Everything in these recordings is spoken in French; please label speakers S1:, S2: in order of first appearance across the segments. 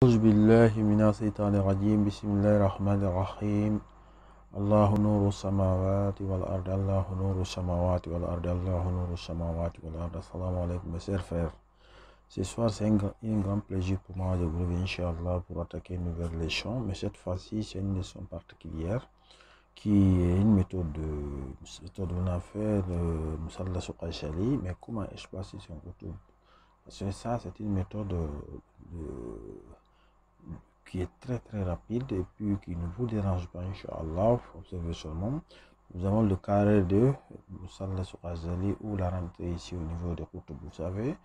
S1: أعوذ بالله من الشيطان الرجيم بسم الله الرحمن الرحيم الله نور السماوات والأرض الله نور السماوات والأرض الله نور السماوات والأرض. Assalamu alaikum mes chers frères. Ce soir c'est un grand plaisir pour moi de vous retrouver Inch'Allah pour attaquer une nouvelle leçon, mais cette fois-ci c'est une leçon particulière qui est une méthode on a fait de Musalla Suqashali, mais comment exploiter son retour. Parce que ça c'est une méthode qui est très rapide et puis qui ne vous dérange pas, Inch'Allah. Observez seulement, nous avons le carré de Musalla Suqashali ou la rentrée ici au niveau de Kutub. Vous savez,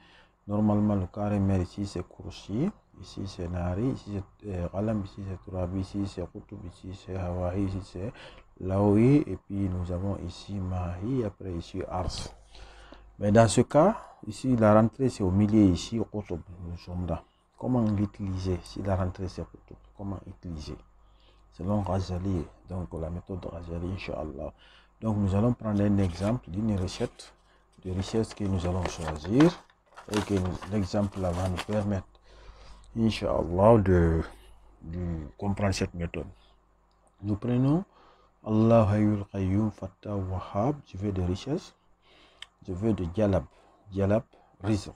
S1: normalement le carré mère ici c'est Kursi, ici c'est Nari, ici c'est Alam, ici c'est Turabi, ici c'est Kutub, ici c'est Hawaii, ici c'est Laoui, et puis nous avons ici Mahi, après ici Ars. Mais dans ce cas, ici la rentrée c'est au milieu, ici au Kutub, nous sommes là. Comment l'utiliser? Si la rentrée c'est Kutub, comment utiliser? Selon Ghazali, donc la méthode de Ghazali, Inch'Allah. Donc nous allons prendre un exemple d'une recette, de richesse que nous allons choisir, et que l'exemple va nous permettre, Inch'Allah, de comprendre cette méthode. Nous prenons Allah Hayyul Qayyum Fattah Wahhab, je veux de richesse, je veux de Jalab, Rizq,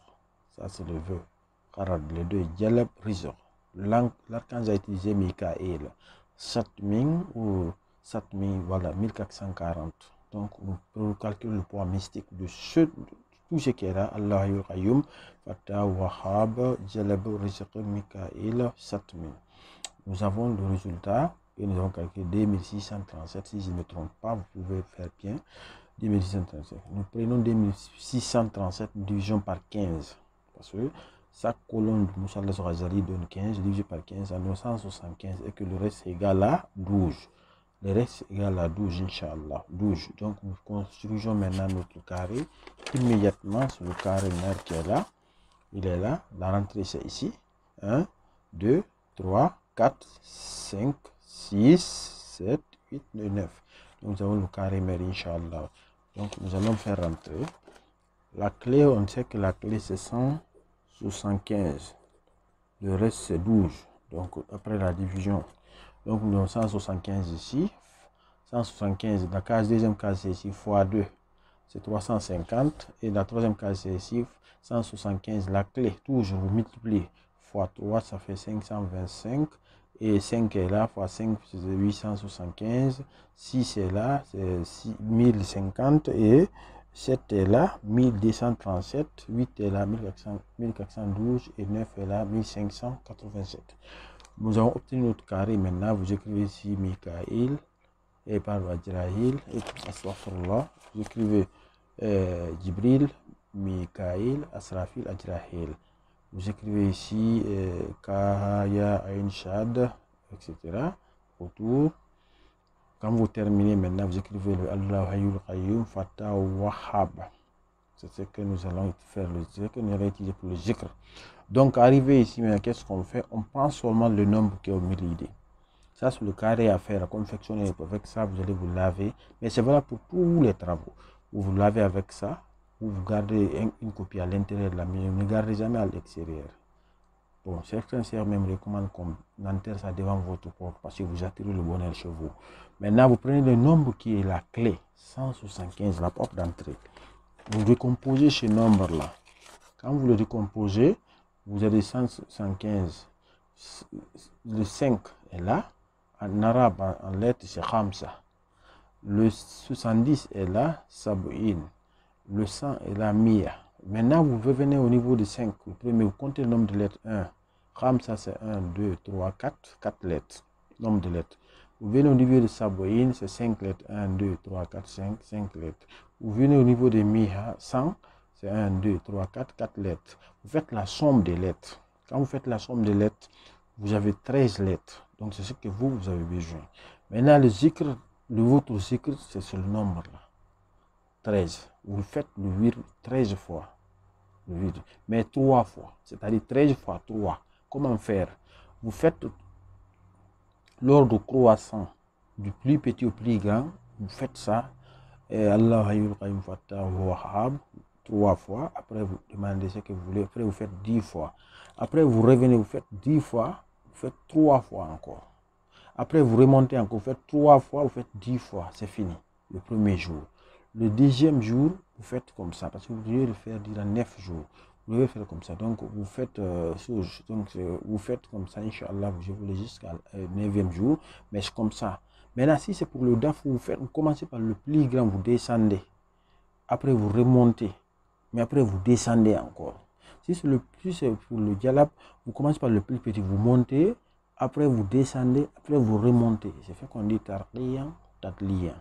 S1: ça c'est le vœu. Les deux, Jalab, Rizq. L'archange a utilisé Mikaël, Satming ou Satming, voilà, 1440. Donc, nous calculons le poids mystique de tout ce qui est là, Allah Hayyul Qayyum, Fattah Wahhab, Jalab, Rizq, Mikaël, Satming. Nous avons le résultat et nous avons calculé 2637. Si je ne me trompe pas, vous pouvez faire bien. 2637. Nous prenons 2637, division par 15. Parce que chaque colonne de Musalla Ghazali donne 15, divisé par 15, à 975, et que le reste est égal à 12. Le reste est égal à 12, Inch'Allah. 12. Donc nous construisons maintenant notre carré immédiatement sur le carré mère qui est là. Il est là. La rentrée c'est ici. 1, 2, 3, 4, 5, 6, 7, 8, 9. Nous avons le carré mère, Inch'Allah. Donc nous allons faire rentrer. La clé, on sait que la clé c'est 175. Le reste c'est 12. Donc après la division. Donc nous avons 175 ici. 175, la case, deuxième case c'est ici, fois 2. C'est 350. Et la troisième case c'est ici, 175. La clé, toujours vous multipliez. Fois 3, ça fait 525. Et 5 est là, fois 5, c'est 875. 6 est là, c'est 1050. Et 7 est là, 1237. 8 est là, 1412. Et 9 est là, 1587. Nous avons obtenu notre carré. Maintenant, vous écrivez ici Mikaël, et par Ajrahil, et Astaghfirullah. Vous écrivez Jibril, Mikaël, Asrafil, Ajrahil. Vous écrivez ici Kahaya, Ain Shad, etc. Autour. Quand vous terminez maintenant, vous écrivez le Allah Hayyul Qayyum Fattah Wahhab. C'est ce que nous allons faire, c'est ce que nous allons utiliser pour le zikr. Donc, arrivé ici, maintenant, qu'est-ce qu'on fait? On prend seulement le nombre qui est au milieu. Ça, c'est le carré à faire, à confectionner. Avec ça, vous allez vous laver. Mais c'est voilà pour tous les travaux. Vous lavez avec ça. Vous gardez une copie à l'intérieur de la maison. Ne gardez jamais à l'extérieur. Bon, certains sœurs même recommandent qu'on enterre ça devant votre porte parce que vous attirez le bonheur chez vous. Maintenant, vous prenez le nombre qui est la clé, 175, la porte d'entrée. Vous décomposez ce nombre-là. Quand vous le décomposez, vous avez 175. Le 5 est là. En arabe, en lettres, c'est Khamsa. Le 70 est là, Sab'in. Le 100 est là, Mia. Maintenant, vous revenez au niveau de 5. Vous pouvez compter le nombre de lettres. 1. Khamsa, c'est 1, 2, 3, 4. 4 lettres. Nombre de lettres. Vous venez au niveau de Sab'in, c'est 5 lettres. 1, 2, 3, 4, 5. 5 lettres. Vous venez au niveau de Mia, 100. C'est 1, 2, 3, 4. 4 lettres. Vous faites la somme des lettres. Quand vous faites la somme des lettres, vous avez 13 lettres. Donc, c'est ce que vous avez besoin. Maintenant, le zikr, votre zikr, c'est ce nombre-là. 13. Vous faites le 8 13 fois. Le 8, mais 3 fois. C'est-à-dire 13 fois 3. Comment faire? Vous faites l'ordre croissant du plus petit au plus grand. Vous faites ça. Allah Hayyul Qayyum Fattah Wahhab 3 fois. Après, vous demandez ce que vous voulez. Après, vous faites 10 fois. Après, vous revenez, vous faites 10 fois. vous faites 3 fois encore. Après, vous remontez encore, vous faites 3 fois, vous faites 10 fois, c'est fini, le premier jour. Le deuxième jour, vous faites comme ça, parce que vous devez le faire durant 9 jours. Vous devez faire comme ça. Donc, vous faites, vous faites comme ça, Inch'Allah, je voulais jusqu'à 9e jour, mais c'est comme ça. Maintenant, si c'est pour le DAF, vous commencez par le plus grand, vous descendez. Après, vous remontez. Mais après, vous descendez encore. Si c'est pour le dialab, vous commencez par le plus petit, vous montez. Après, vous descendez. Après, vous remontez. C'est fait qu'on dit tarqiyan, tadliyan.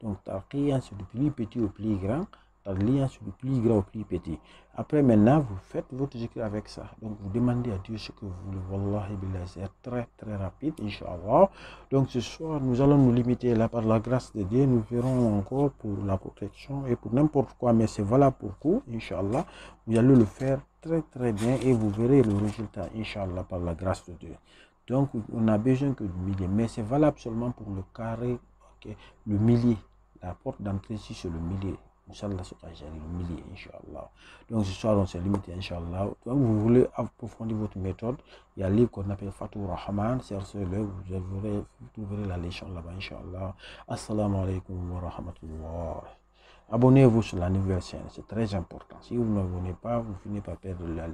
S1: Donc, tarqiyan, c'est du plus petit au plus grand. Tadliyan, c'est du plus grand au plus petit. Après, maintenant, vous faites votre zikr avec ça. Donc, vous demandez à Dieu ce que vous voulez. Wallahi billah, c'est très, très rapide, Inch'Allah. Donc, ce soir, nous allons nous limiter là par la grâce de Dieu. Nous verrons encore pour la protection et pour n'importe quoi, mais c'est valable pour tout, Inch'Allah. Vous allez le faire très, très bien et vous verrez le résultat, Inch'Allah, par la grâce de Dieu. Donc, on a besoin que du millier, mais c'est valable seulement pour le carré, okay? Le millier. La porte d'entrée ici, c'est le millier. Inch'Allah, le millier, Inch'Allah. Donc, ce soir, on s'est limité, Inch'Allah. Donc, vous voulez approfondir votre méthode, il y a un livre qu'on appelle Fatou Rahman, cherchez-le, vous trouverez la leçon là-bas, Inch'Allah. Assalamu alaikum wa rahmatullah. Abonnez-vous sur la nouvelle chaîne, c'est très important. Si vous ne vous abonnez pas, vous finissez par perdre la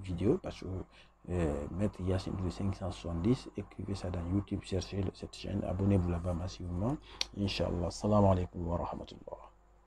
S1: vidéo parce que Maître Yassine de 570, écrivez ça dans YouTube, cherchez cette chaîne, abonnez-vous là-bas massivement. Inch'Allah. Salam alaikum wa rahmatullah.